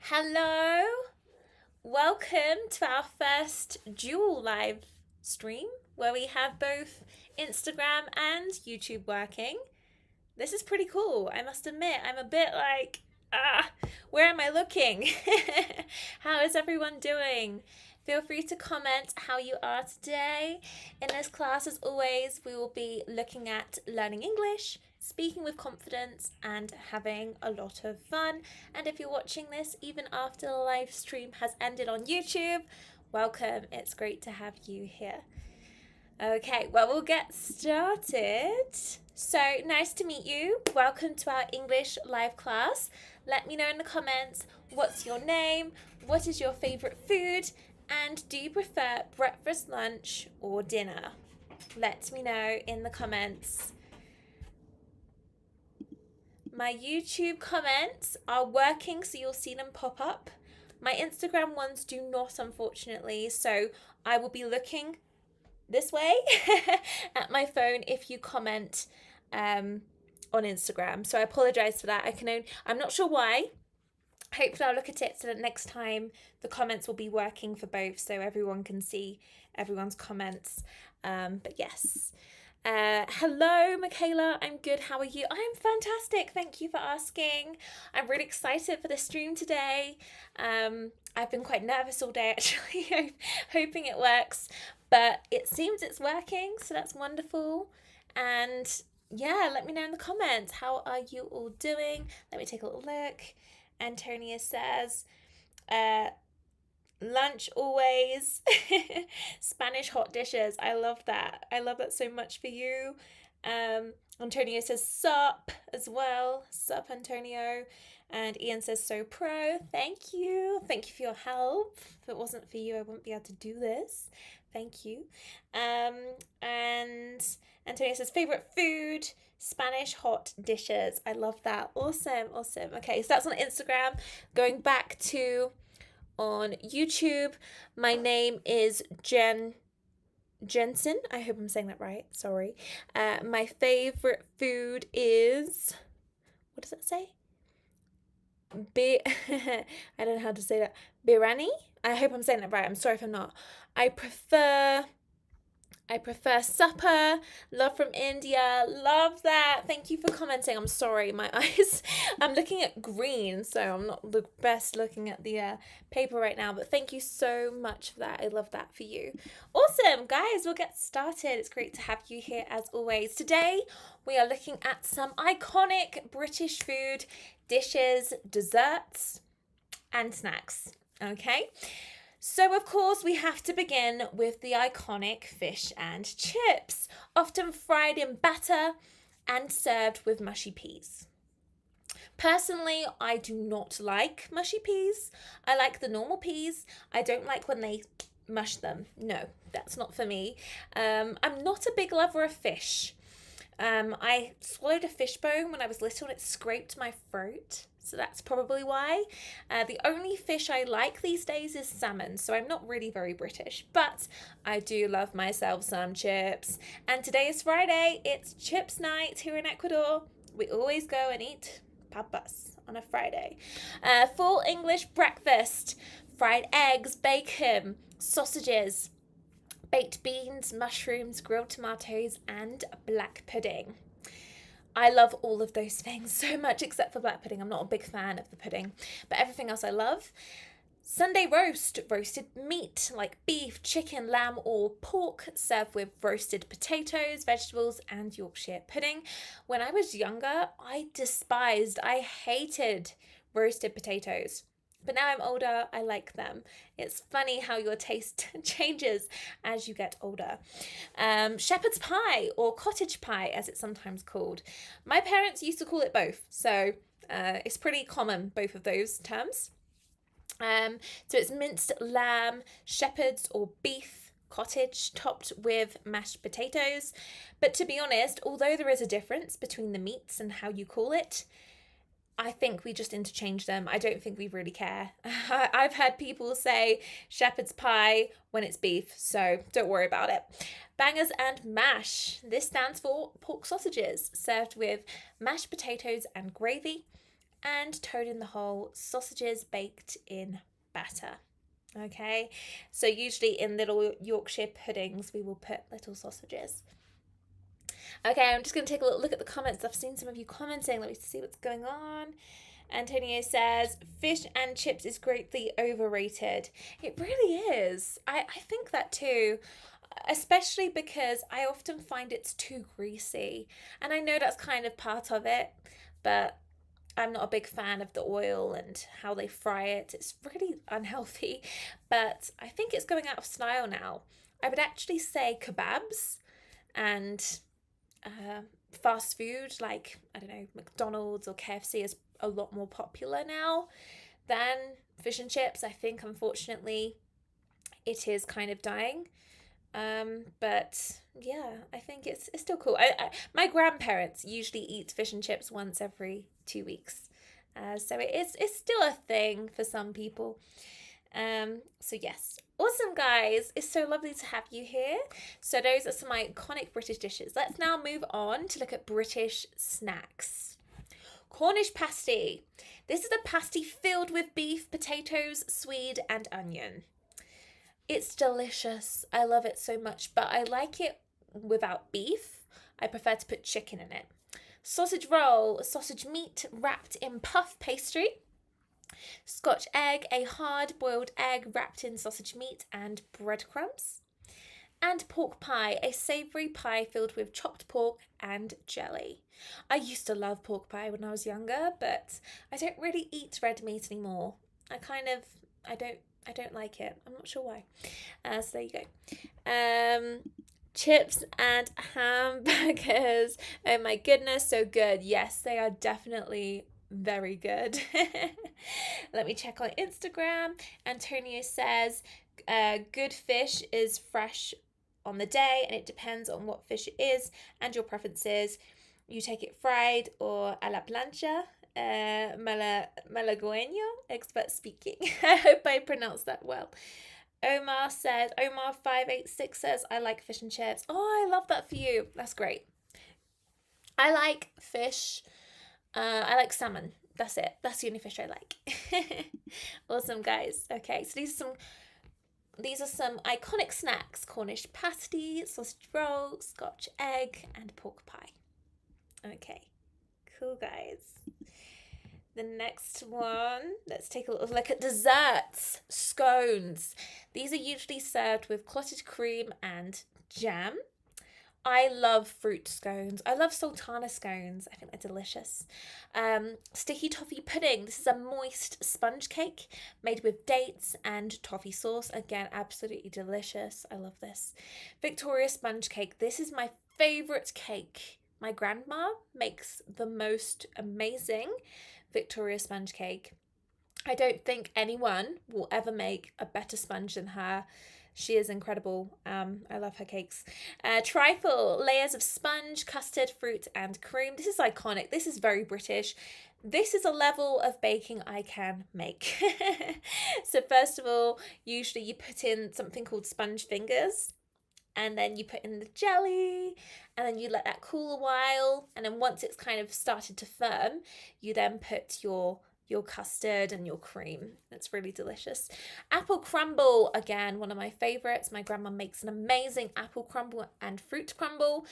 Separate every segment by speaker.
Speaker 1: Hello, welcome to our first dual live stream where we have both Instagram and YouTube working. This is pretty cool, I must admit. I'm a bit like, where am I looking? How is everyone doing? Feel free to comment how you are today. In this class, as always, we will be looking at learning English, speaking with confidence, and having a lot of fun. And if you're watching this even after the live stream has ended on YouTube, welcome. It's great to have you here. Okay, well, we'll get started. So, nice to meet you. Welcome to our English live class. Let me know in the comments what's your name, what is your favourite food, and do you prefer breakfast, lunch, or dinner? Let me know in the comments. My YouTube comments are working, so you'll see them pop up. My Instagram ones do not, unfortunately, so I will be looking this way at my phone if you comment on Instagram. So I apologize for that. I'm not sure why. Hopefully I'll look at it so that next time the comments will be working for both so everyone can see everyone's comments. But yes. Hello, Michaela. I'm good. How are you? I'm fantastic. Thank you for asking. I'm really excited for the stream today. I've been quite nervous all day actually, hoping it works, but it seems it's working, so that's wonderful. And yeah, let me know in the comments. How are you all doing? Let me take a little look. Antonia says, lunch always. Spanish hot dishes. I love that. I love that so much for you. Antonio says sup as well. Sup, Antonio. And Ian says so pro. Thank you. Thank you for your help. If it wasn't for you, I wouldn't be able to do this. Thank you. And Antonio says favorite food. Spanish hot dishes. I love that. Awesome. Okay, so that's on Instagram. Going back to on YouTube, my name is Jensen. I hope I'm saying that right. Sorry. My favorite food is, what does that say? I don't know how to say that. Biryani. I hope I'm saying that right. I'm sorry if I'm not. I prefer supper. Love from India. Love that. Thank you for commenting. I'm sorry, my eyes. I'm looking at green, so I'm not the best looking at the paper right now. But thank you so much for that. I love that for you. Awesome, guys. We'll get started. It's great to have you here as always. Today we are looking at some iconic British food, dishes, desserts, and snacks. Okay. So, of course, we have to begin with the iconic fish and chips, often fried in batter and served with mushy peas. Personally, I do not like mushy peas. I like the normal peas. I don't like when they mush them. No, that's not for me. I'm not a big lover of fish. I swallowed a fish bone when I was little and it scraped my throat. So that's probably why. The only fish I like these days is salmon, so I'm not really very British, but I do love myself some chips. And today is Friday, it's chips night here in Ecuador. We always go and eat papas on a Friday. Full English breakfast, fried eggs, bacon, sausages, baked beans, mushrooms, grilled tomatoes, and black pudding. I love all of those things so much except for black pudding. I'm not a big fan of the pudding, but everything else I love. Sunday roast, roasted meat like beef, chicken, lamb, or pork, served with roasted potatoes, vegetables, and Yorkshire pudding. When I was younger, I hated roasted potatoes. But now I'm older, I like them. It's funny how your taste changes as you get older. Shepherd's pie, or cottage pie as it's sometimes called. My parents used to call it both, so it's pretty common, both of those terms. So it's minced lamb, shepherd's or beef, cottage, topped with mashed potatoes. But to be honest, although there is a difference between the meats and how you call it, I think we just interchange them. I don't think we really care. I've heard people say shepherd's pie when it's beef, so don't worry about it. Bangers and mash. This stands for pork sausages served with mashed potatoes and gravy. and toad in the hole, sausages baked in batter. Okay, so usually in little Yorkshire puddings, we will put little sausages. Okay, I'm just going to take a little look at the comments. I've seen some of you commenting. Let me see what's going on. Antonio says, fish and chips is greatly overrated. It really is. I think that too. Especially because I often find it's too greasy. And I know that's kind of part of it, but I'm not a big fan of the oil and how they fry it. It's really unhealthy, but I think it's going out of style now. I would actually say kebabs and fast food like, I don't know, McDonald's or KFC is a lot more popular now than fish and chips. I think, unfortunately, it is kind of dying. But yeah, I think it's still cool. My grandparents usually eat fish and chips once every 2 weeks. So it's still a thing for some people. So yes, awesome guys, it's so lovely to have you here. So those are some iconic British dishes. Let's now move on to look at British snacks. Cornish pasty. This is a pasty filled with beef, potatoes, swede and onion. It's delicious. I love it so much, but I like it without beef. I prefer to put chicken in it. Sausage roll, sausage meat wrapped in puff pastry. Scotch egg, a hard-boiled egg wrapped in sausage meat and breadcrumbs. And pork pie, a savoury pie filled with chopped pork and jelly. I used to love pork pie when I was younger, but I don't really eat red meat anymore. I don't like it. I'm not sure why. So there you go. Chips and hamburgers. Oh my goodness, so good. Yes, they are definitely very good. Let me check on Instagram. Antonio says, good fish is fresh on the day and it depends on what fish it is and your preferences. You take it fried or a la plancha. Malagueño, expert speaking. I hope I pronounced that well. Omar586 says, I like fish and chips. Oh, I love that for you. That's great. I like fish. I like salmon. That's it. That's the only fish I like. Awesome, guys. Okay, so these are some iconic snacks: Cornish pasty, sausage roll, Scotch egg, and pork pie. Okay, cool, guys. The next one, let's take a little look at desserts. Scones. These are usually served with clotted cream and jam. I love fruit scones. I love sultana scones. I think they're delicious. Sticky toffee pudding. This is a moist sponge cake made with dates and toffee sauce. Again, absolutely delicious. I love this. Victoria sponge cake. This is my favourite cake. My grandma makes the most amazing Victoria sponge cake. I don't think anyone will ever make a better sponge than her. She is incredible. I love her cakes. Trifle, layers of sponge, custard, fruit, and cream. This is iconic. This is very British. This is a level of baking I can make. So first of all, usually you put in something called sponge fingers. And then you put in the jelly, and then you let that cool a while. And then once it's kind of started to firm, you then put your custard and your cream. It's really delicious. Apple crumble, again, one of my favorites. My grandma makes an amazing apple crumble and fruit crumble.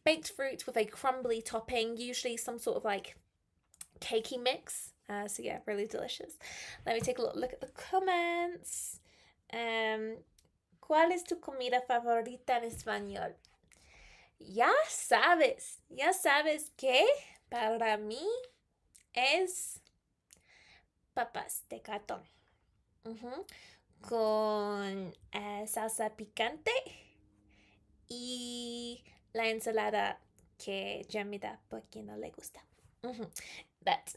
Speaker 1: Baked fruit with a crumbly topping, usually some sort of like cakey mix. So yeah, really delicious. Let me take a look at the comments. ¿Cuál es tu comida favorita en español? Ya sabes que para mí es papas de cartón. Con salsa picante y la ensalada que Jamida porque no le gusta. That.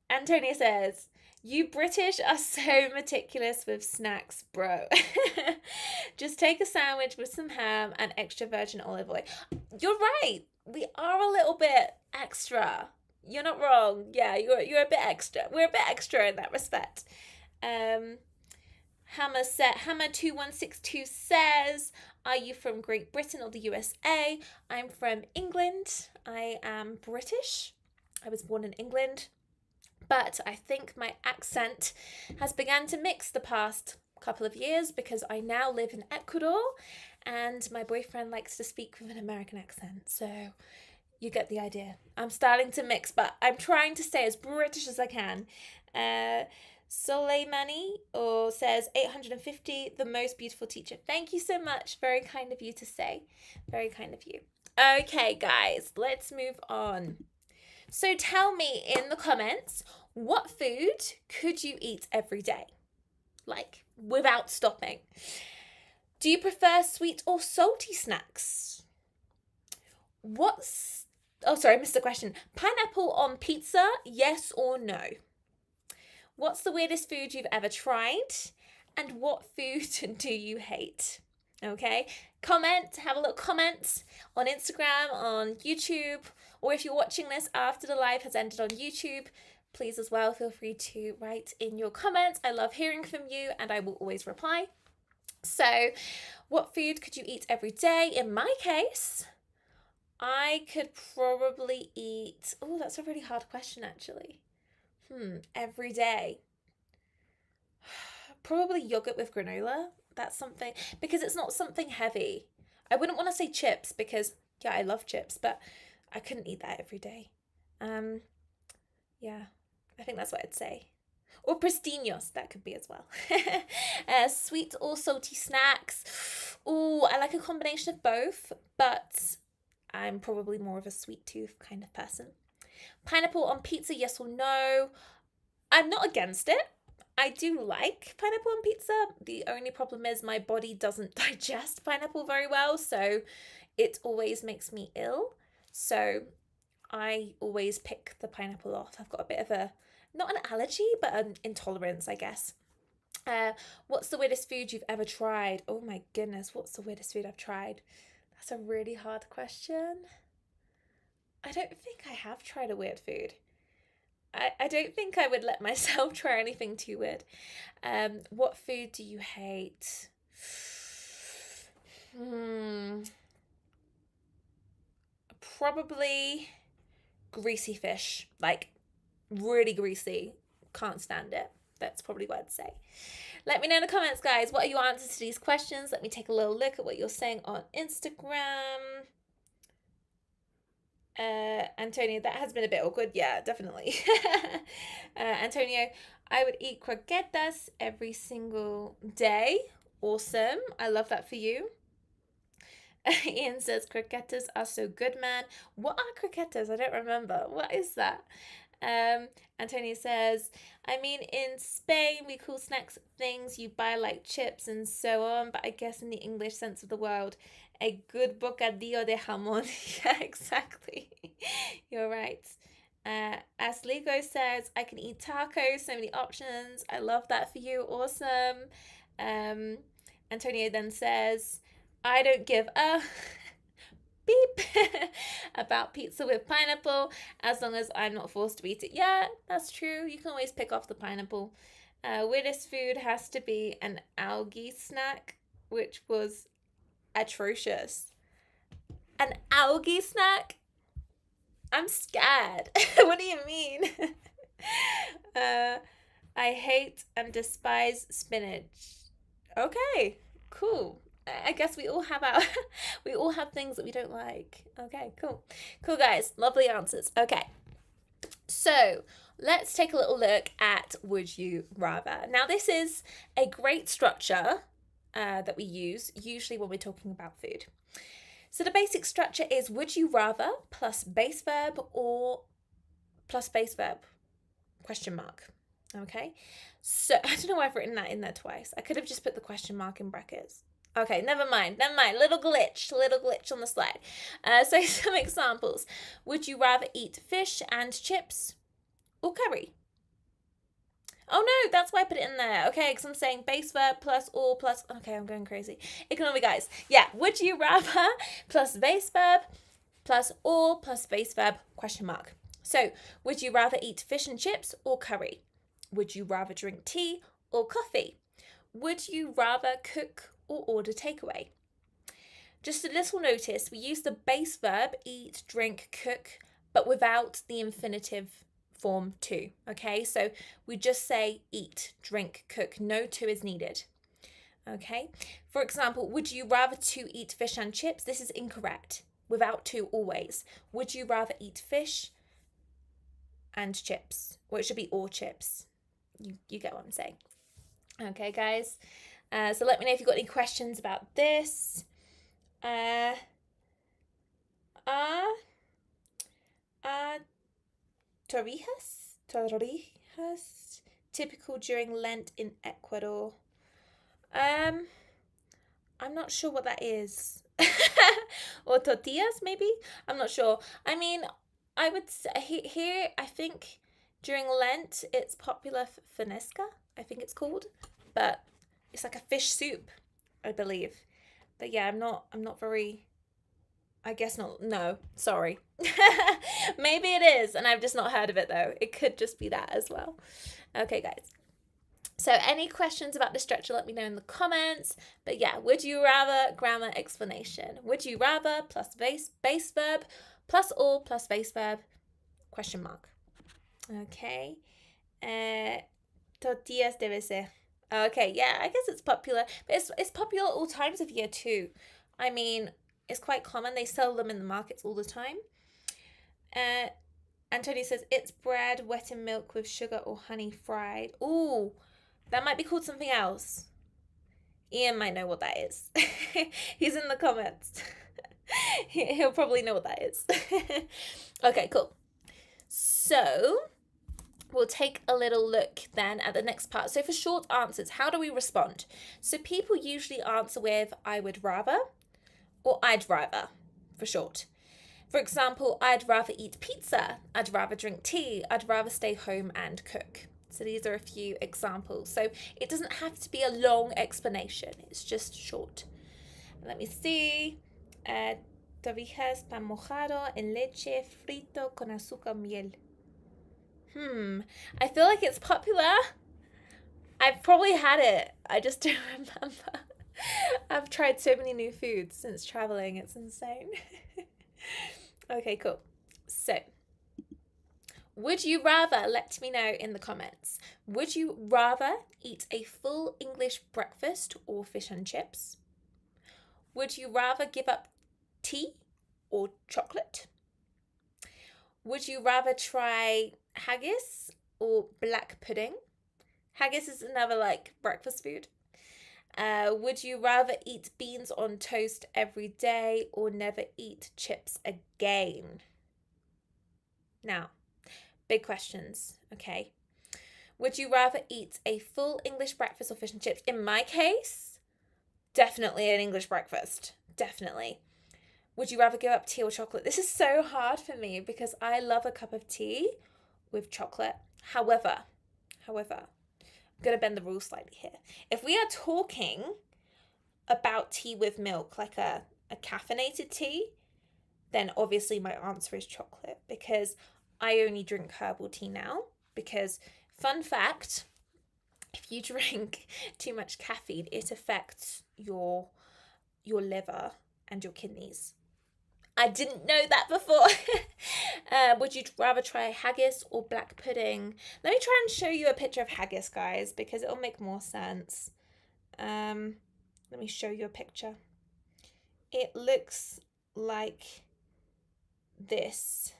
Speaker 1: Antonia says, you British are so meticulous with snacks, bro. Just take a sandwich with some ham and extra virgin olive oil. You're right. We are a little bit extra. You're not wrong. Yeah, you're a bit extra. We're a bit extra in that respect. Hammer2162 says, are you from Great Britain or the USA? I'm from England. I am British. I was born in England, but I think my accent has begun to mix the past couple of years because I now live in Ecuador and my boyfriend likes to speak with an American accent. So you get the idea. I'm starting to mix, but I'm trying to stay as British as I can. Soleimani or says 850, the most beautiful teacher. Thank you so much. Very kind of you to say. Very kind of you. Okay, guys, let's move on. So tell me in the comments, what food could you eat every day? Like, without stopping. Do you prefer sweet or salty snacks? Oh, sorry, I missed the question. Pineapple on pizza, yes or no? What's the weirdest food you've ever tried? And what food do you hate? Okay, comment, have a little comment on Instagram, on YouTube, or if you're watching this after the live has ended on YouTube, please as well feel free to write in your comments. I love hearing from you and I will always reply. So, what food could you eat every day? In my case, I could probably eat... Oh, that's a really hard question, actually. Every day. Probably yogurt with granola. That's something... Because it's not something heavy. I wouldn't want to say chips because, yeah, I love chips, but I couldn't eat that every day. Yeah, I think that's what I'd say. Or pristinos, that could be as well. Sweet or salty snacks. Oh, I like a combination of both, but I'm probably more of a sweet tooth kind of person. Pineapple on pizza, yes or no? I'm not against it. I do like pineapple on pizza. The only problem is my body doesn't digest pineapple very well, so it always makes me ill. So I always pick the pineapple off. I've got a bit of a, not an allergy, but an intolerance, I guess. What's the weirdest food you've ever tried? Oh my goodness, what's the weirdest food I've tried? That's a really hard question. I don't think I have tried a weird food. I don't think I would let myself try anything too weird. What food do you hate? Probably greasy fish. Like, really greasy. Can't stand it. That's probably what I'd say. Let me know in the comments, guys. What are your answers to these questions? Let me take a little look at what you're saying on Instagram. Antonio, that has been a bit awkward. Yeah, definitely. Antonio, I would eat croquetas every single day. Awesome. I love that for you. Ian says, croquetas are so good, man. What are croquetas? I don't remember. What is that? Antonio says, I mean, in Spain, we call snacks things you buy like chips and so on, but I guess in the English sense of the world, a good bocadillo de jamón. Yeah, exactly. You're right. Asligo says, I can eat tacos, so many options. I love that for you. Awesome. Antonio then says, I don't give a beep about pizza with pineapple as long as I'm not forced to eat it. Yeah, that's true. You can always pick off the pineapple. Weirdest food has to be an algae snack, which was atrocious. An algae snack? I'm scared. What do you mean? I hate and despise spinach. Okay, cool. I guess we all have we all have things that we don't like. Okay, cool. Cool, guys. Lovely answers. Okay. So let's take a little look at Would You Rather. Now, this is a great structure that we use usually when we're talking about food. So the basic structure is would you rather plus base verb or plus base verb, question mark. Okay, so I don't know why I've written that in there twice. I could have just put the question mark in brackets. Okay, never mind. Little glitch on the slide. So some examples. Would you rather eat fish and chips or curry? Oh no, that's why I put it in there. Okay, because I'm saying base verb plus or plus... Okay, I'm going crazy. Ignore me, guys. Yeah, would you rather plus base verb plus or plus base verb, question mark. So, would you rather eat fish and chips or curry? Would you rather drink tea or coffee? Would you rather cook or order takeaway? Just a little notice, we use the base verb eat, drink, cook but without the infinitive form to. Okay, so we just say eat, drink, cook. No to is needed. Okay, for example, would you rather to eat fish and chips? This is incorrect. Without to always. Would you rather eat fish and chips? Or it should be or chips. You get what I'm saying. Okay, guys. So let me know if you've got any questions about this. Torrijas, typical during Lent in Ecuador. I'm not sure what that is. Or tortillas, maybe? I'm not sure. I mean, I would say here, I think during Lent, it's popular finesca, I think it's called. But it's like a fish soup, I believe. But yeah, I'm not very, I guess not. No, sorry. Maybe it is, and I've just not heard of it though. It could just be that as well. Okay, guys. So any questions about the structure, let me know in the comments. But yeah, would you rather grammar explanation? Would you rather plus base verb plus all plus base verb question mark. Okay. Tortillas debe ser. Okay, yeah, I guess it's popular. But it's popular all times of year too. I mean, it's quite common. They sell them in the markets all the time. Antonio says, it's bread wet in milk with sugar or honey fried. Ooh, that might be called something else. Ian might know what that is. He's in the comments. He'll probably know what that is. Okay, cool. So we'll take a little look then at the next part. So for short answers, how do we respond? So people usually answer with I would rather or I'd rather for short. For example, I'd rather eat pizza, I'd rather drink tea, I'd rather stay home and cook. So these are a few examples. So it doesn't have to be a long explanation, it's just short. Let me see. Torrijas pan mojado en leche frito con azúcar miel. I feel like it's popular. I've probably had it. I just don't remember. I've tried so many new foods since traveling. It's insane. Okay, cool. So, would you rather, let me know in the comments, would you rather eat a full English breakfast or fish and chips? Would you rather give up tea or chocolate? Would you rather try haggis or black pudding? Haggis is another like breakfast food. Would you rather eat beans on toast every day or never eat chips again? Now, big questions, okay? Would you rather eat a full English breakfast or fish and chips? In my case, definitely an English breakfast. Definitely. Would you rather give up tea or chocolate? This is so hard for me because I love a cup of tea with chocolate. However, I'm going to bend the rules slightly here. If we are talking about tea with milk, like a caffeinated tea, then obviously my answer is chocolate because I only drink herbal tea now. Because, fun fact, if you drink too much caffeine, it affects your liver and your kidneys. I didn't know that before. Would you rather try haggis or black pudding? Let me try and show you a picture of haggis, guys, because it'll make more sense. Let me show you a picture. It looks like this.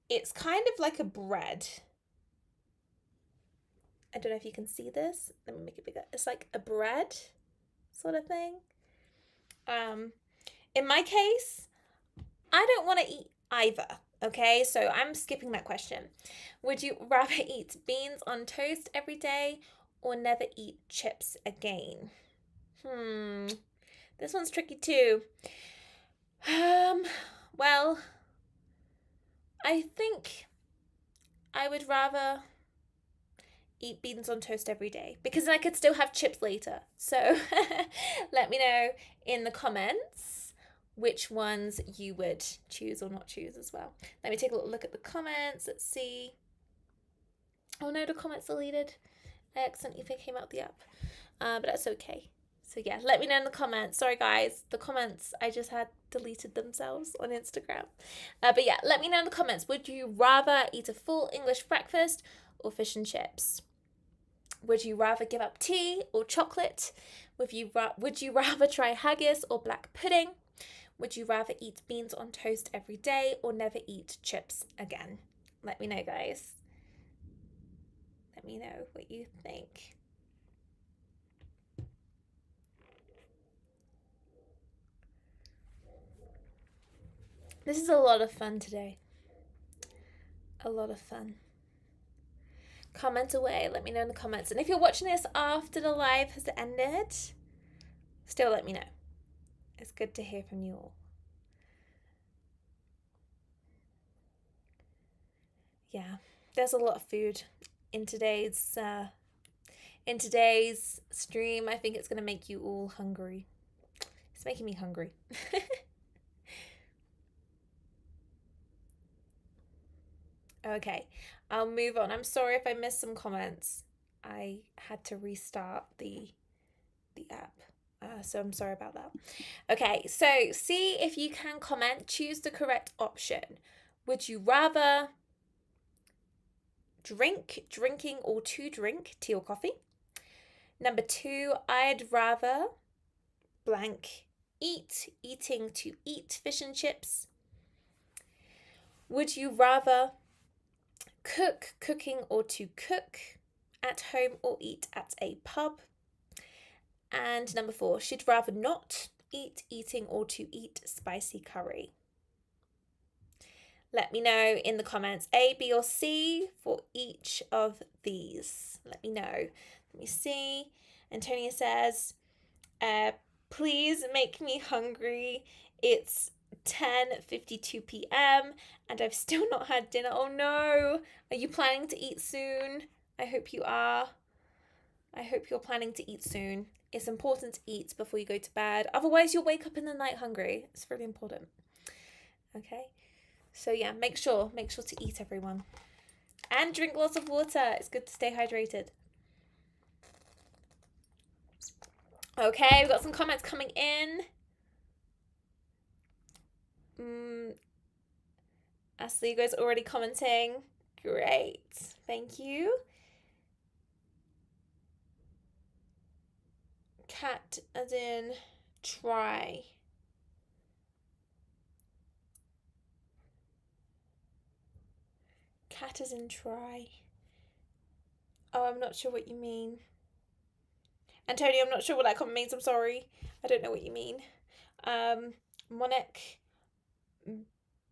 Speaker 1: It's kind of like a bread. I don't know if you can see this. Let me make it bigger. It's like a bread sort of thing. In my case, I don't want to eat either, okay? So I'm skipping that question. Would you rather eat beans on toast every day or never eat chips again? This one's tricky too. Well, I think I would rather eat beans on toast every day because then I could still have chips later. So let me know in the comments which ones you would choose or not choose as well. Let me take a little look at the comments. Let's see. Oh no, the comments deleted. I accidentally came out the app. But that's okay. So yeah, let me know in the comments. Sorry guys, the comments I just had deleted themselves on Instagram. But yeah, let me know in the comments. Would you rather eat a full English breakfast or fish and chips? Would you rather give up tea or chocolate? Would you rather try haggis or black pudding? Would you rather eat beans on toast every day or never eat chips again? Let me know, guys. Let me know what you think. This is a lot of fun today. A lot of fun. Comment away. Let me know in the comments. And if you're watching this after the live has ended, still let me know. It's good to hear from you all. Yeah, there's a lot of food in today's stream. I think it's going to make you all hungry. It's making me hungry. Okay, I'll move on. I'm sorry if I missed some comments. I had to restart the app. So I'm sorry about that. Okay, so see if you can comment. Choose the correct option. Would you rather drinking, or to drink tea or coffee? Number 2, I'd rather blank eating to eat fish and chips. Would you rather cooking, or to cook at home or eat at a pub? And number 4, she'd rather not eating, or to eat spicy curry. Let me know in the comments A, B, or C for each of these. Let me know. Let me see. Antonia says, please make me hungry. It's 10:52 p.m. and I've still not had dinner. Oh no. Are you planning to eat soon? I hope you are. I hope you're planning to eat soon. It's important to eat before you go to bed. Otherwise, you'll wake up in the night hungry. It's really important. Okay? So yeah, make sure to eat, everyone. And drink lots of water. It's good to stay hydrated. Okay, we've got some comments coming in. Asligo's already commenting. Great. Thank you. Cat as in try. Cat as in try. Oh, I'm not sure what you mean. Antonio, I'm not sure what that comment means. I'm sorry. I don't know what you mean. Monik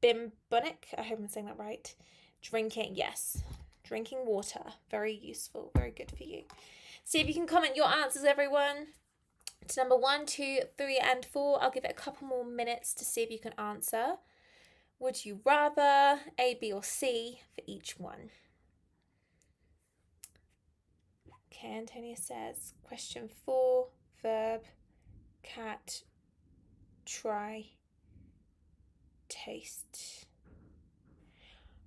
Speaker 1: Bimbunik. I hope I'm saying that right. Drinking, yes. Drinking water. Very useful. Very good for you. See if you can comment your answers, everyone. To number 1, 2, 3, and 4. I'll give it a couple more minutes to see if you can answer. Would you rather A, B, or C for each one? Okay, Antonia says, question 4, verb, cat, try, taste.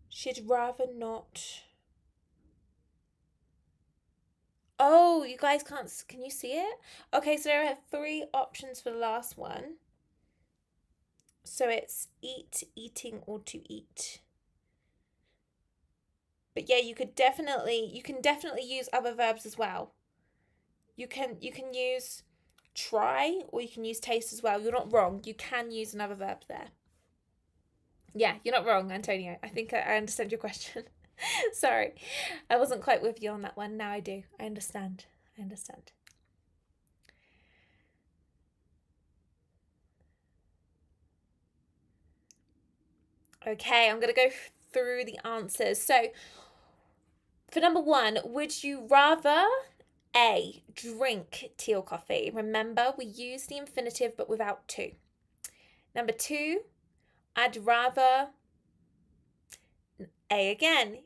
Speaker 1: She'd rather not. Oh, you guys can you see it? Okay, so there are 3 options for the last one. So it's eating, or to eat. But yeah, you can definitely use other verbs as well. You can use try, or you can use taste as well. You're not wrong. You can use another verb there. Yeah, you're not wrong, Antonio. I think I understand your question. Sorry, I wasn't quite with you on that one. Now I do. I understand. Okay, I'm going to go through the answers. So, for number 1, would you rather A, drink tea or coffee? Remember, we use the infinitive but without to. Number 2, I'd rather A again,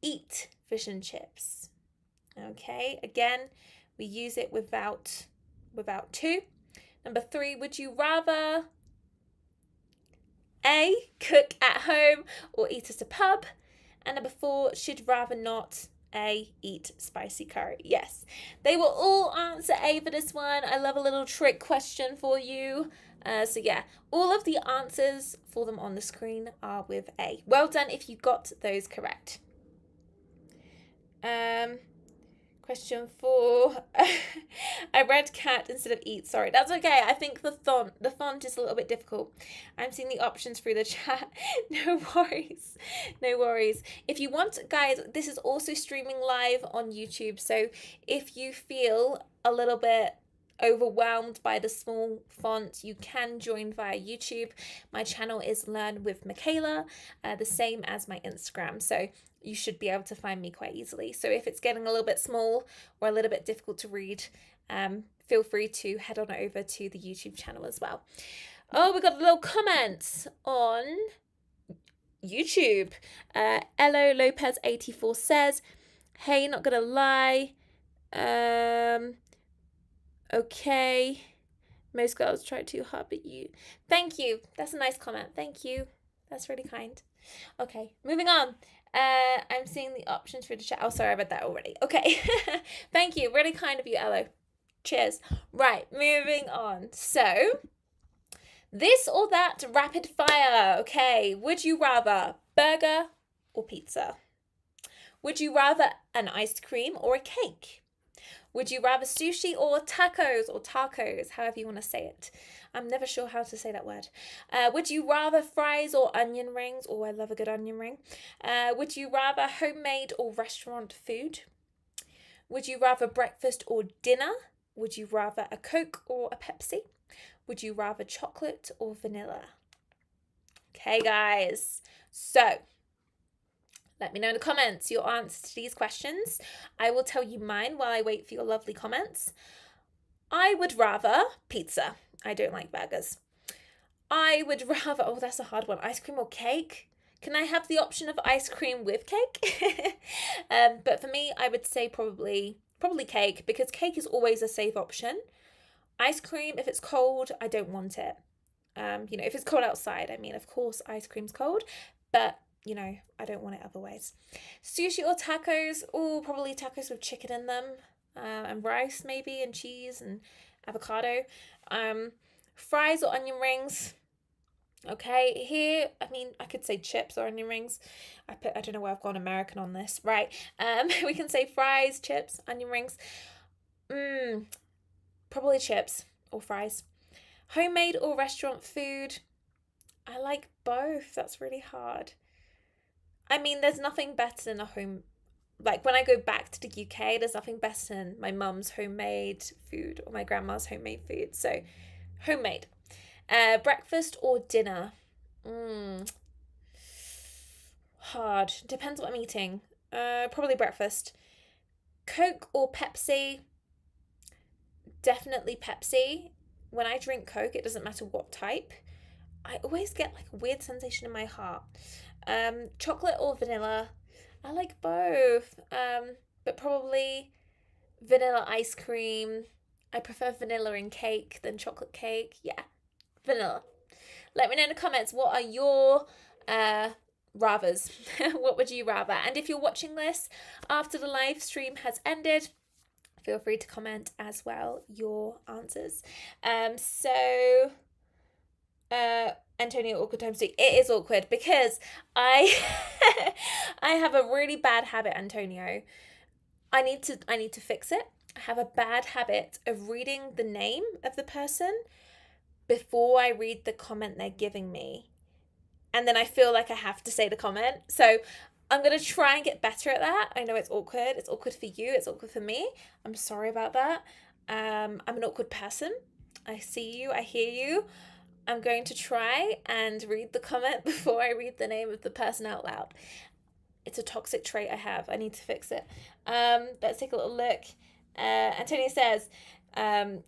Speaker 1: eat fish and chips. Okay, again, we use it without to. Number 3, would you rather A, cook at home or eat at a pub? And number 4, she'd rather not A, eat spicy curry. Yes, they will all answer A for this one. I love a little trick question for you. So yeah, all of the answers for them on the screen are with A. Well done if you got those correct. Question 4. I read cat instead of eat. Sorry, that's okay. I think the font is a little bit difficult. I'm seeing the options through the chat. No worries. No worries. If you want, guys, this is also streaming live on YouTube. So if you feel a little bit overwhelmed by the small font, you can join via YouTube. My channel is Learn with Michaela, the same as my Instagram. So you should be able to find me quite easily. So if it's getting a little bit small or a little bit difficult to read, feel free to head on over to the YouTube channel as well. Oh, we got a little comment on YouTube. Elo Lopez 84 says, "Hey, not gonna lie. Okay. Most girls try too hard, but you." Thank you. That's a nice comment. Thank you. That's really kind. Okay, moving on. I'm seeing the options for the chat. Oh, sorry, I read that already. Okay. Thank you. Really kind of you, Elo. Cheers. Right, moving on. So, this or that rapid fire. Okay, would you rather burger or pizza? Would you rather an ice cream or a cake? Would you rather sushi or tacos, however you want to say it? I'm never sure how to say that word. Would you rather fries or onion rings? Oh, I love a good onion ring. Would you rather homemade or restaurant food? Would you rather breakfast or dinner? Would you rather a Coke or a Pepsi? Would you rather chocolate or vanilla? Okay, guys. So, let me know in the comments your answers to these questions. I will tell you mine while I wait for your lovely comments. I would rather pizza. I don't like burgers. I would rather, oh, that's a hard one, ice cream or cake? Can I have the option of ice cream with cake? But for me, I would say probably cake, because cake is always a safe option. Ice cream, if it's cold, I don't want it. If it's cold outside, I mean, of course, ice cream's cold, but I don't want it otherwise. Sushi or tacos? Oh, probably tacos with chicken in them, and rice maybe, and cheese and avocado. Fries or onion rings? Okay, here, I mean, I could say chips or onion rings. I don't know why I've gone American on this. Right, we can say fries, chips, onion rings. Probably chips or fries. Homemade or restaurant food? I like both. That's really hard. I mean, there's nothing better than a home. Like, when I go back to the UK, there's nothing better than my mum's homemade food or my grandma's homemade food. So, homemade. Breakfast or dinner? Hard. Depends what I'm eating. Probably breakfast. Coke or Pepsi? Definitely Pepsi. When I drink Coke, it doesn't matter what type. I always get like a weird sensation in my heart. Chocolate or vanilla? I like both, but probably vanilla ice cream. I prefer vanilla in cake than chocolate cake. Yeah, vanilla. Let me know in the comments, what are your rathers? What would you rather? And if you're watching this after the live stream has ended, feel free to comment as well your answers. Antonio, awkward times two. It is awkward because I I have a really bad habit, Antonio. I need to fix it. I have a bad habit of reading the name of the person before I read the comment they're giving me. And then I feel like I have to say the comment. So I'm going to try and get better at that. I know it's awkward. It's awkward for you. It's awkward for me. I'm sorry about that. I'm an awkward person. I see you. I hear you. I'm going to try and read the comment before I read the name of the person out loud. It's a toxic trait I have. I need to fix it. Let's take a little look. Antonio says, I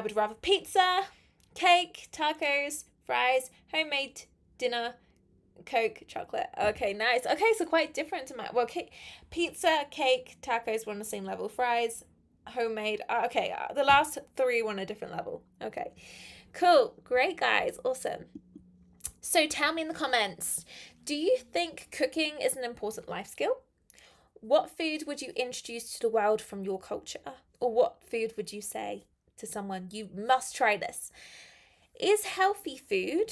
Speaker 1: would rather pizza, cake, tacos, fries, homemade dinner, Coke, chocolate. Okay, nice. Okay, so quite different to my... Well, pizza, cake, tacos were on the same level. Fries, homemade. Okay, the last three were on a different level. Okay. Cool. Great, guys. Awesome. So tell me in the comments, do you think cooking is an important life skill? What food would you introduce to the world from your culture? Or what food would you say to someone, you must try this? Is healthy food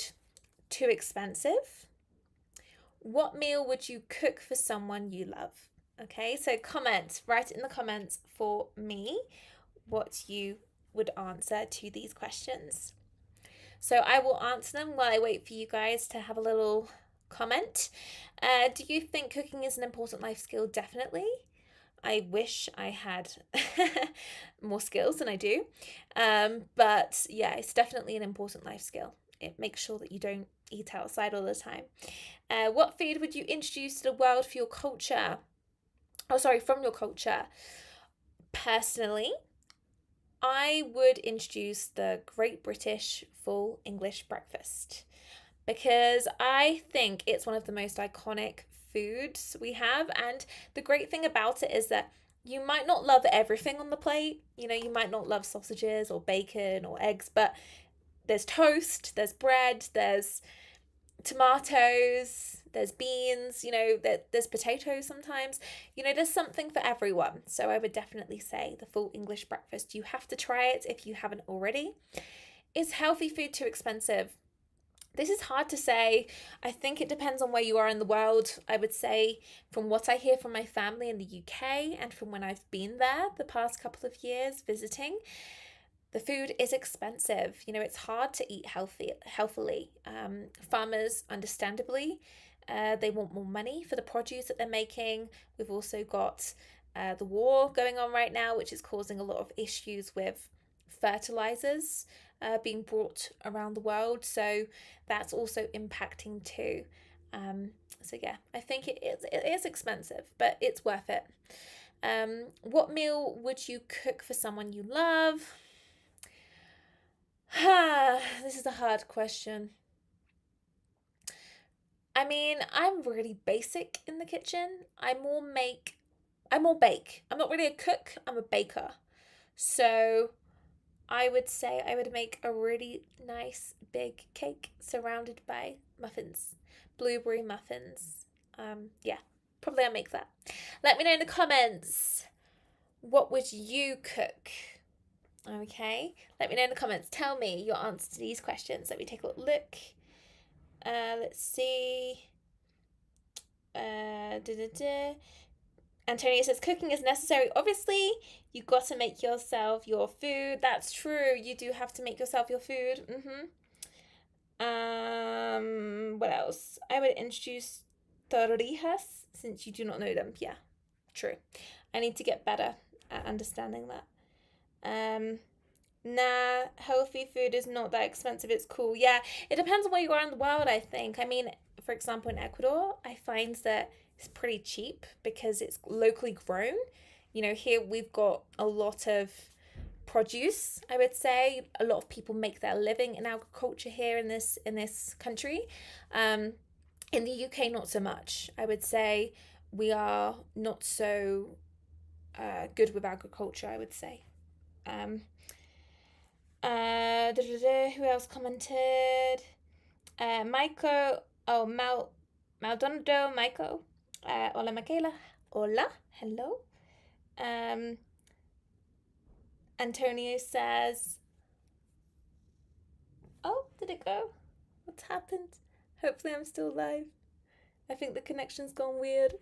Speaker 1: too expensive? What meal would you cook for someone you love? Okay, so write in the comments for me what you would answer to these questions. So I will answer them while I wait for you guys to have a little comment. Do you think cooking is an important life skill? Definitely. I wish I had more skills than I do. But yeah, it's definitely an important life skill. It makes sure that you don't eat outside all the time. What food would you introduce to the world for your culture? Oh, sorry, from your culture. Personally, I would introduce the Great British Full English Breakfast because I think it's one of the most iconic foods we have. And the great thing about it is that you might not love everything on the plate. You know, you might not love sausages or bacon or eggs, but there's toast, there's bread, there's tomatoes, there's beans, there's potatoes sometimes. There's something for everyone. So I would definitely say the full English breakfast. You have to try it if you haven't already. Is healthy food too expensive? This is hard to say. I think it depends on where you are in the world. I would say, from what I hear from my family in the UK and from when I've been there the past couple of years visiting, the food is expensive. It's hard to eat healthily. Farmers, understandably, they want more money for the produce that they're making. We've also got the war going on right now, which is causing a lot of issues with fertilizers being brought around the world. So that's also impacting too. So yeah, I think it is expensive, but it's worth it. What meal would you cook for someone you love? This is a hard question. I mean, I'm really basic in the kitchen. I more bake. I'm not really a cook, I'm a baker. So I would say I would make a really nice big cake surrounded by muffins, blueberry muffins. Yeah, probably I'll make that. Let me know in the comments, what would you cook? Okay, let me know in the comments. Tell me your answer to these questions. Let me take a look. Let's see. Antonia says cooking is necessary. Obviously, you got to make yourself your food. That's true. You do have to make yourself your food. What else? I would introduce torrijas since you do not know them. Yeah, true. I need to get better at understanding that. Nah, healthy food is not that expensive. It's cool. Yeah, it depends on where you are in the world, I think. I mean, for example, in Ecuador, I find that it's pretty cheap because it's locally grown. Here we've got a lot of produce, I would say. A lot of people make their living in agriculture here in this country. In the UK, not so much. I would say we are not so good with agriculture, I would say. Who else commented? Michael. Oh, Maldonado Michael. Hola, Michaela. Hola. Hello. Antonio says, oh, did it go? What's happened? Hopefully I'm still live. I think the connection's gone weird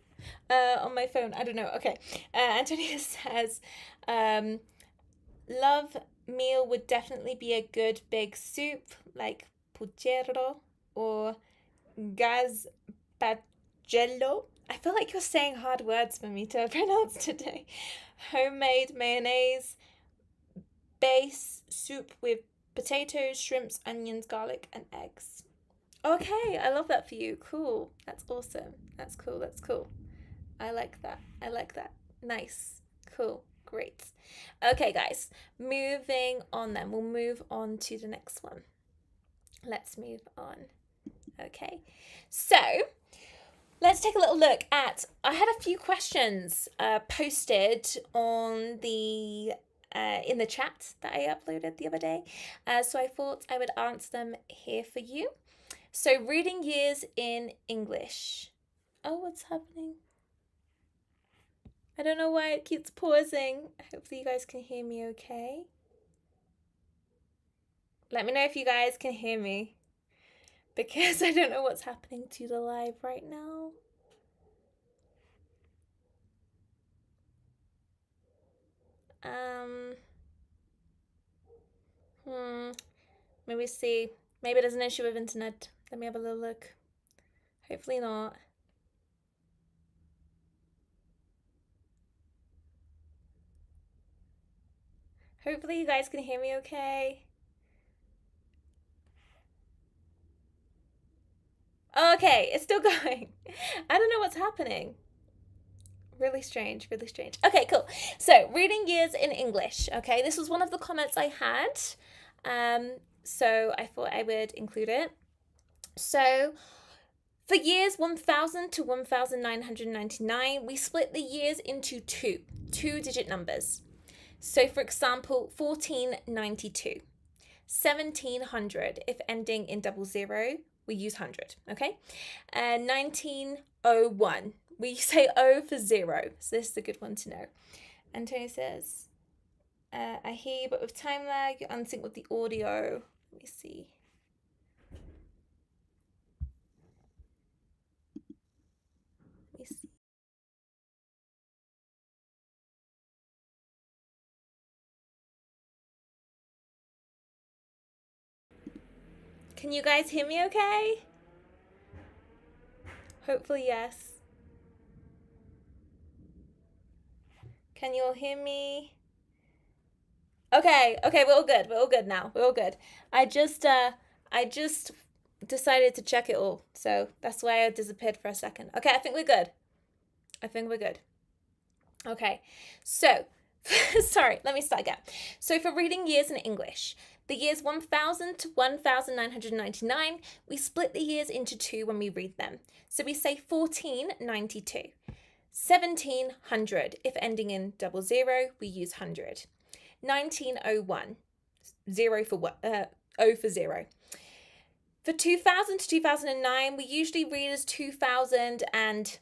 Speaker 1: on my phone. I don't know. Okay. Antonio says, love meal would definitely be a good big soup like puchero or gazpagello. I feel like you're saying hard words for me to pronounce today. Homemade mayonnaise base soup with potatoes, shrimps, onions, garlic, and eggs. Okay, I love that for you. Cool. That's awesome. That's cool. That's cool. I like that. I like that. Nice. Cool. Great. Okay, guys. Moving on then. We'll move on to the next one. Let's move on. Okay. So, let's take a little look at. I had a few questions posted on the in the chat that I uploaded the other day. So I thought I would answer them here for you. So, reading years in English. Oh, what's happening? I don't know why it keeps pausing. Hopefully you guys can hear me okay. Let me know if you guys can hear me, because I don't know what's happening to the live right now. Maybe see. Maybe there's an issue with internet. Let me have a little look. Hopefully not. Hopefully you guys can hear me okay. Okay, it's still going. I don't know what's happening. Really strange, really strange. Okay, cool. So, reading years in English. Okay, this was one of the comments I had. So I thought I would include it. So, for years 1000 to 1999, we split the years into two-digit numbers. So, for example, 1492, 1700, if ending in 00, we use 100, okay? 1901, we say O for 0, so this is a good one to know. Antonio says, I hear you, but with time lag, you're unsync with the audio. Let me see. Can you guys hear me okay? Hopefully, yes. Can you all hear me? Okay, we're all good. We're all good now. We're all good. I just decided to check it all. So that's why I disappeared for a second. Okay, I think we're good. Okay, so, sorry, let me start again. So for reading years in English, the years 1000 to 1999, we split the years into two when we read them. So we say 1492. 1700, if ending in 00, we use 100. 1901, 0 for O for 0. For 2000 to 2009, we usually read as 2000 and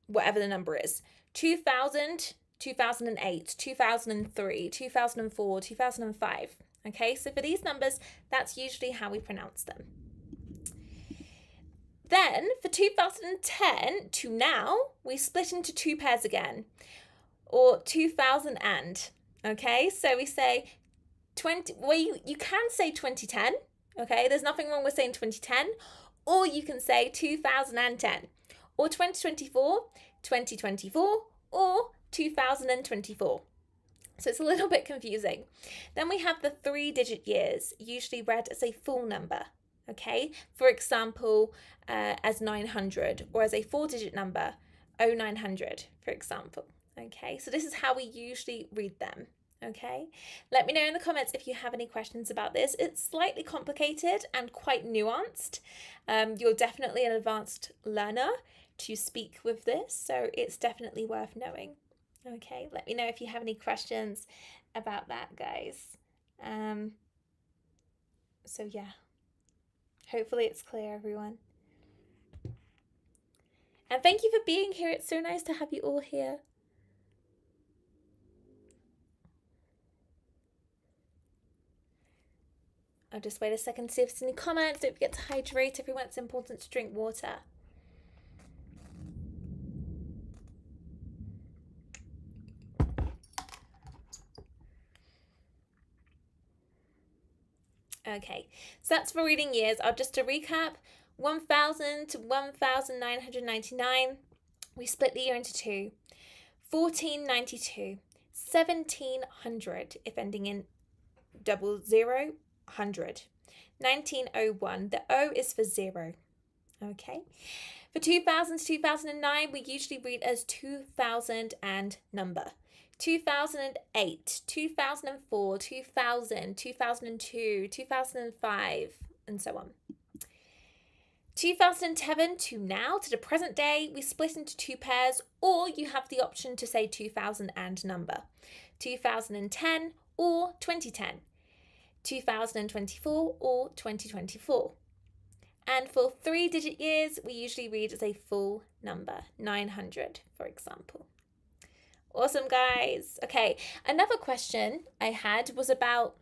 Speaker 1: whatever the number is. 2000, 2008, 2003, 2004, 2005. Okay, so for these numbers, that's usually how we pronounce them. Then, for 2010 to now, we split into two pairs again, or 2000 and. Okay, so we say 20. Well, you can say 2010. Okay, there's nothing wrong with saying 2010, or you can say 2010, or 2024, 2024, or 2024. So it's a little bit confusing. Then we have the three-digit years, usually read as a full number. Okay, for example, as 900, or as a four-digit number, 0900, for example. Okay, so this is how we usually read them. Okay, let me know in the comments if you have any questions about this. It's slightly complicated and quite nuanced. You're definitely an advanced learner to speak with this, so it's definitely worth knowing. Okay, let me know if you have any questions about that, guys. So yeah, hopefully it's clear, everyone. And thank you for being here. It's so nice to have you all here. I'll just wait a second to see if there's any comments. Don't forget to hydrate, everyone. It's important to drink water. Okay, so that's for reading years. Just to recap, 1000 to 1999, we split the year into two. 1492, 1700, if ending in 00, 100. 1901, the O is for 0. Okay. For 2000 to 2009, we usually read as 2000 and number. 2008, 2004, 2000, 2002, 2005, and so on. 2010 to now, to the present day, we split into two pairs, or you have the option to say 2000 and number. 2010 or 2010. 2024 or 2024. And for three-digit years, we usually read as a full number, 900, for example. Awesome, guys. Okay, another question I had was about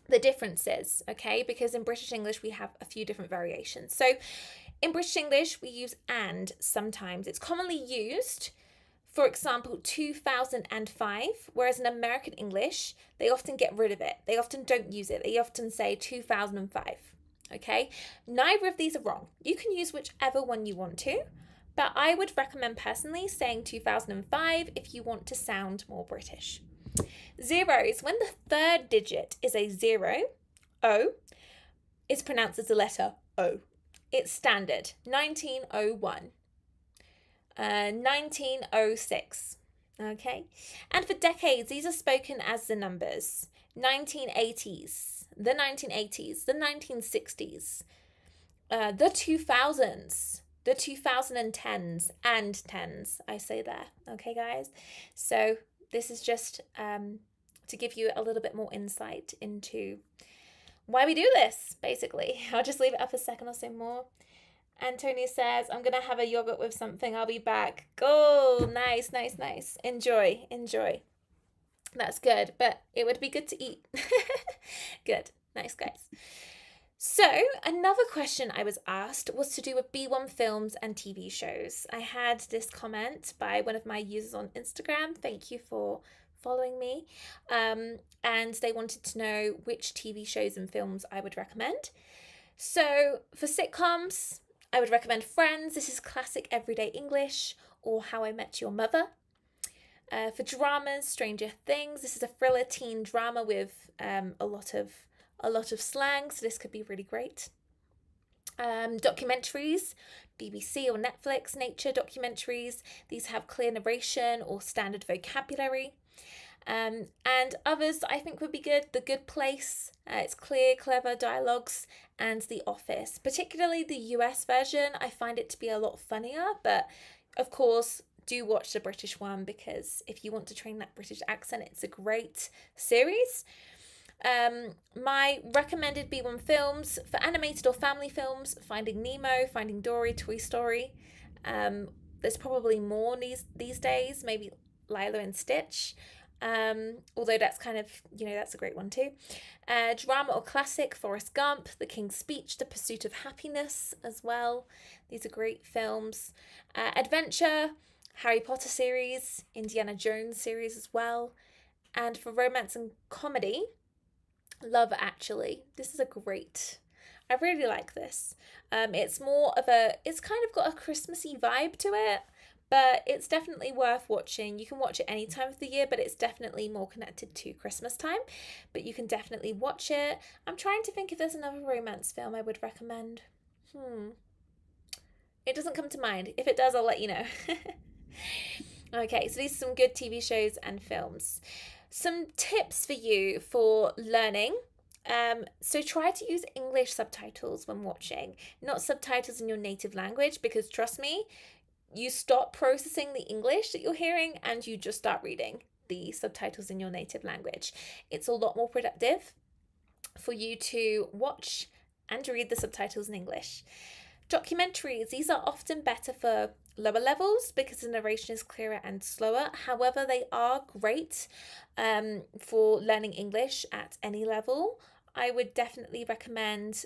Speaker 1: the differences, okay? Because in British English, we have a few different variations. So in British English, we use and sometimes. It's commonly used, for example, 2005, whereas in American English, they often get rid of it. They often don't use it. They often say 2005, okay? Neither of these are wrong. You can use whichever one you want to, but I would recommend personally saying 2005 if you want to sound more British. Zeros, when the third digit is a zero, O, is pronounced as the letter O. It's standard. 1901. 1906. Okay. And for decades, these are spoken as the numbers. 1980s, the 1980s, the 1960s, the 2000s, the 2010s, and tens, I say there. Okay, guys? So this is just to give you a little bit more insight into why we do this, basically. I'll just leave it up a second or so more. Antonio says, I'm going to have a yogurt with something. I'll be back. Oh, nice, nice, nice. Enjoy, enjoy. That's good, but it would be good to eat. Good. Nice, guys. So, another question I was asked was to do with B1 films and TV shows. I had this comment by one of my users on Instagram. Thank you for following me. And they wanted to know which TV shows and films I would recommend. So, for sitcoms, I would recommend Friends. This is classic everyday English, or How I Met Your Mother. For dramas, Stranger Things. This is a thriller teen drama with a lot of slang, so this could be really great. Documentaries, BBC or Netflix, nature documentaries. These have clear narration or standard vocabulary. And others I think would be good. The Good Place, it's clear, clever dialogues, and The Office. Particularly the US version, I find it to be a lot funnier, but of course, do watch the British one because if you want to train that British accent, it's a great series. My recommended B1 films for animated or family films: Finding Nemo, Finding Dory, Toy Story. There's probably more these days, maybe Lilo and Stitch. Although that's kind of, that's a great one too. Drama or classic: Forrest Gump, The King's Speech, The Pursuit of Happiness as well. These are great films. Adventure, Harry Potter series, Indiana Jones series as well. And for romance and comedy, Love Actually. This is I really like this. It's kind of got a Christmassy vibe to it, but it's definitely worth watching. You can watch it any time of the year, but it's definitely more connected to Christmas time. But you can definitely watch it. I'm trying to think if there's another romance film I would recommend. It doesn't come to mind. If it does, I'll let you know. Okay, so these are some good TV shows and films. Some tips for you for learning. So try to use English subtitles when watching, not subtitles in your native language, because trust me, you stop processing the English that you're hearing and you just start reading the subtitles in your native language. It's a lot more productive for you to watch and read the subtitles in English. Documentaries, these are often better for lower levels because the narration is clearer and slower. However, they are great for learning English at any level. I would definitely recommend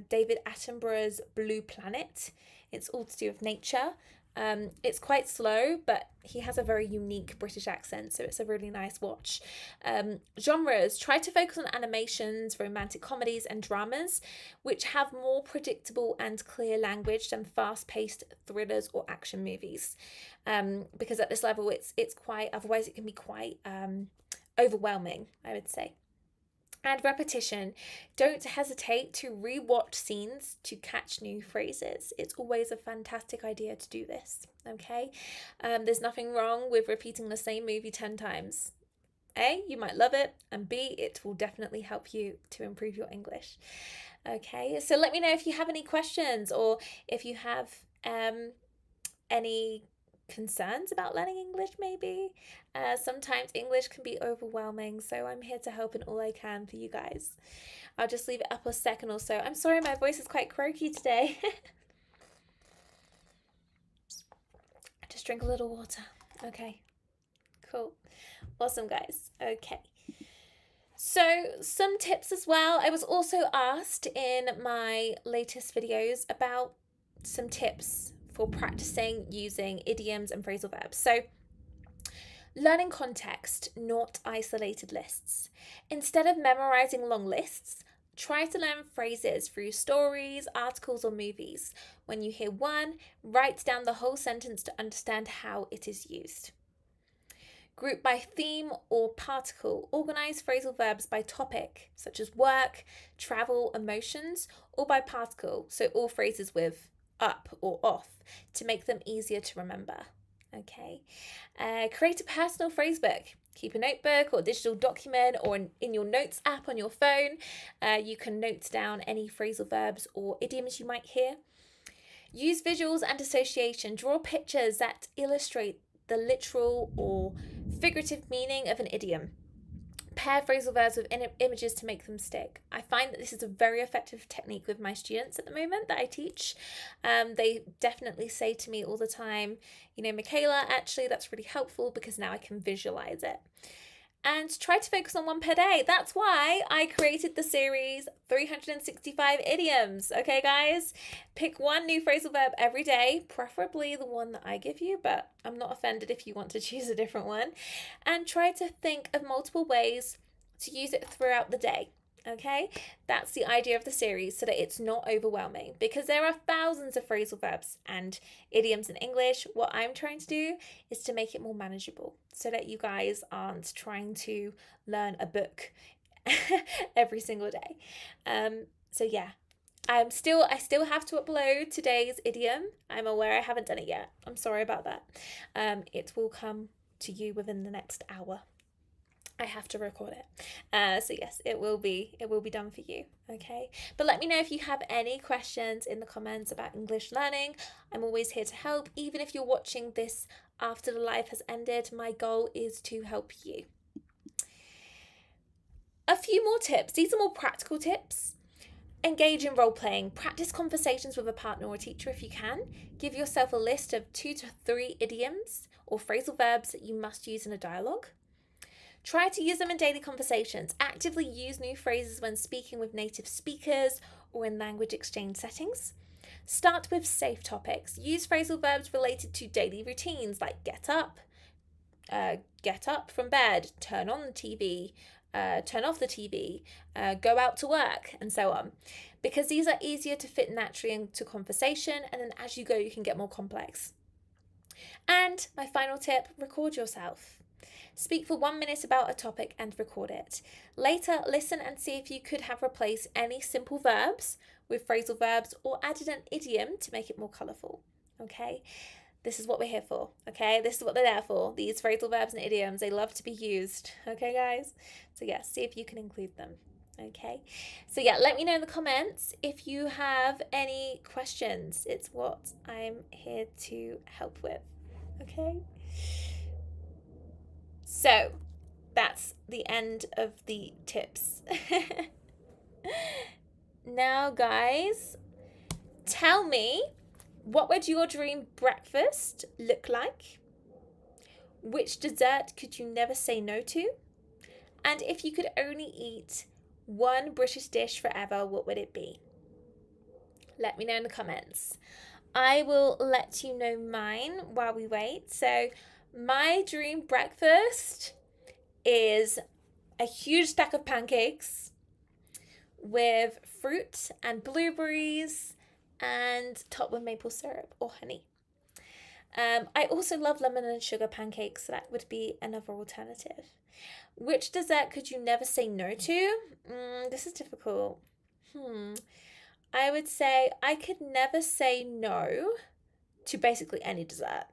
Speaker 1: David Attenborough's Blue Planet. It's all to do with nature. It's quite slow, but he has a very unique British accent, so it's a really nice watch. Genres, try to focus on animations, romantic comedies, and dramas, which have more predictable and clear language than fast-paced thrillers or action movies. Because at this level, it's quite, otherwise it can be quite overwhelming, I would say. And repetition. Don't hesitate to re-watch scenes to catch new phrases. It's always a fantastic idea to do this, okay? There's nothing wrong with repeating the same movie 10 times. A, you might love it, and B, it will definitely help you to improve your English. Okay, so let me know if you have any questions or if you have any concerns about learning English maybe. Sometimes English can be overwhelming, so I'm here to help in all I can for you guys. I'll just leave it up a second or so. I'm sorry my voice is quite croaky today. Just drink a little water. Okay, Cool. Awesome, guys. Okay. So, some tips as well. I was also asked in my latest videos about some tips for practicing using idioms and phrasal verbs. So, learning context, not isolated lists. Instead of memorizing long lists, try to learn phrases through stories, articles, or movies. When you hear one, write down the whole sentence to understand how it is used. Group by theme or particle. Organize phrasal verbs by topic, such as work, travel, emotions, or by particle, so all phrases with up or off, to make them easier to remember. Okay. Create a personal phrase book. Keep a notebook or digital document or in your notes app on your phone. You can note down any phrasal verbs or idioms you might hear. Use visuals and association. Draw pictures that illustrate the literal or figurative meaning of an idiom. Pair phrasal verbs with images to make them stick. I find that this is a very effective technique with my students at the moment that I teach. They definitely say to me all the time, Michaela, actually that's really helpful because now I can visualize it. And try to focus on one per day. That's why I created the series 365 idioms. Okay, guys? Pick one new phrasal verb every day, preferably the one that I give you, but I'm not offended if you want to choose a different one. And try to think of multiple ways to use it throughout the day. Okay, that's the idea of the series, so that it's not overwhelming, because there are thousands of phrasal verbs and idioms in English. What I'm trying to do is to make it more manageable so that you guys aren't trying to learn a book every single day. So yeah, I still have to upload today's idiom. I'm aware I haven't done it yet. I'm sorry about that. It will come to you within the next hour. I have to record it. So yes, it will be done for you. Okay. But let me know if you have any questions in the comments about English learning. I'm always here to help. Even if you're watching this after the live has ended, my goal is to help you. A few more tips. These are more practical tips. Engage in role playing. Practice conversations with a partner or teacher if you can. Give yourself a list of 2 to 3 idioms or phrasal verbs that you must use in a dialogue. Try to use them in daily conversations. Actively use new phrases when speaking with native speakers or in language exchange settings. Start with safe topics. Use phrasal verbs related to daily routines like get up from bed, turn on the TV, turn off the TV, go out to work, and so on. Because these are easier to fit naturally into conversation, and then as you go, you can get more complex. And my final tip, record yourself. Speak for 1 minute about a topic and record it. Later, listen and see if you could have replaced any simple verbs with phrasal verbs or added an idiom to make it more colourful. Okay? This is what we're here for. Okay? This is what they're there for. These phrasal verbs and idioms, they love to be used. Okay, guys? So yeah, see if you can include them. Okay? So yeah, let me know in the comments if you have any questions. It's what I'm here to help with. Okay? So that's the end of the tips. Now, guys, tell me, what would your dream breakfast look like? Which dessert could you never say no to? And if you could only eat one British dish forever, what would it be? Let me know in the comments. I will let you know mine while we wait. So my dream breakfast is a huge stack of pancakes with fruit and blueberries and topped with maple syrup or honey. I also love lemon and sugar pancakes, so that would be another alternative. Which dessert could you never say no to? This is difficult. I would say I could never say no to basically any dessert.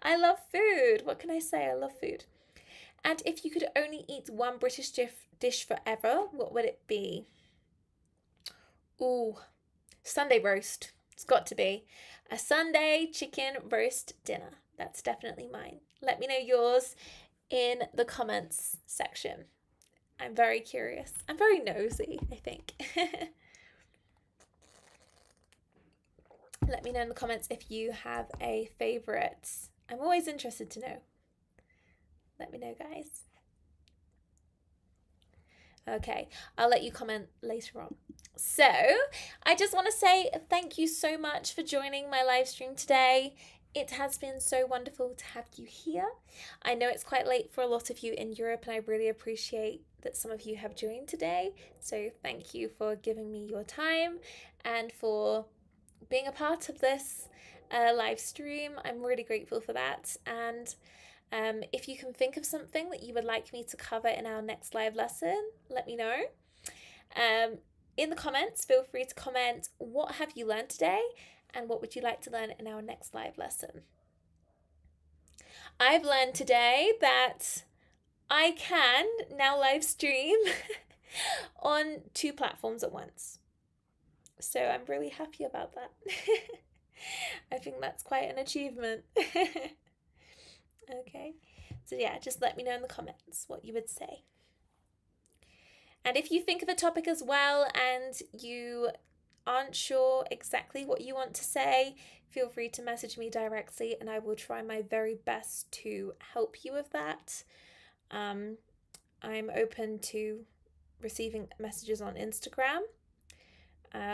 Speaker 1: I love food. What can I say? I love food. And if you could only eat one British dish forever, what would it be? Ooh, Sunday roast. It's got to be a Sunday chicken roast dinner. That's definitely mine. Let me know yours in the comments section. I'm very curious. I'm very nosy, I think. Let me know in the comments if you have a favourite. I'm always interested to know. Let me know, guys. Okay, I'll let you comment later on. So, I just want to say thank you so much for joining my live stream today. It has been so wonderful to have you here. I know it's quite late for a lot of you in Europe, and I really appreciate that some of you have joined today. So, thank you for giving me your time and for being a part of this live stream. I'm really grateful for that. And if you can think of something that you would like me to cover in our next live lesson, let me know. In the comments, feel free to comment what have you learned today and what would you like to learn in our next live lesson. I've learned today that I can now live stream on 2 platforms at once. So I'm really happy about that. I think that's quite an achievement. Okay, so yeah, just let me know in the comments what you would say. And if you think of a topic as well and you aren't sure exactly what you want to say, feel free to message me directly and I will try my very best to help you with that. I'm open to receiving messages on Instagram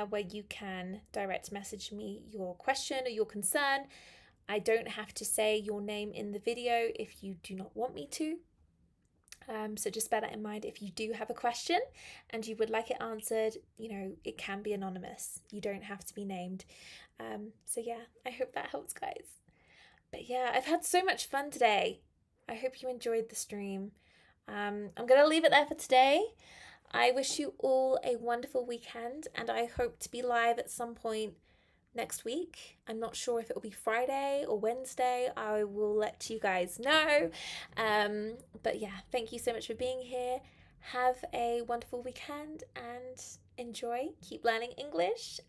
Speaker 1: where you can direct message me your question or your concern. I don't have to say your name in the video if you do not want me to. So just bear that in mind. If you do have a question and you would like it answered, it can be anonymous. You don't have to be named. So yeah, I hope that helps, guys. But yeah, I've had so much fun today. I hope you enjoyed the stream. I'm going to leave it there for today. I wish you all a wonderful weekend and I hope to be live at some point next week. I'm not sure if it will be Friday or Wednesday. I will let you guys know. But yeah, thank you so much for being here. Have a wonderful weekend and enjoy. Keep learning English.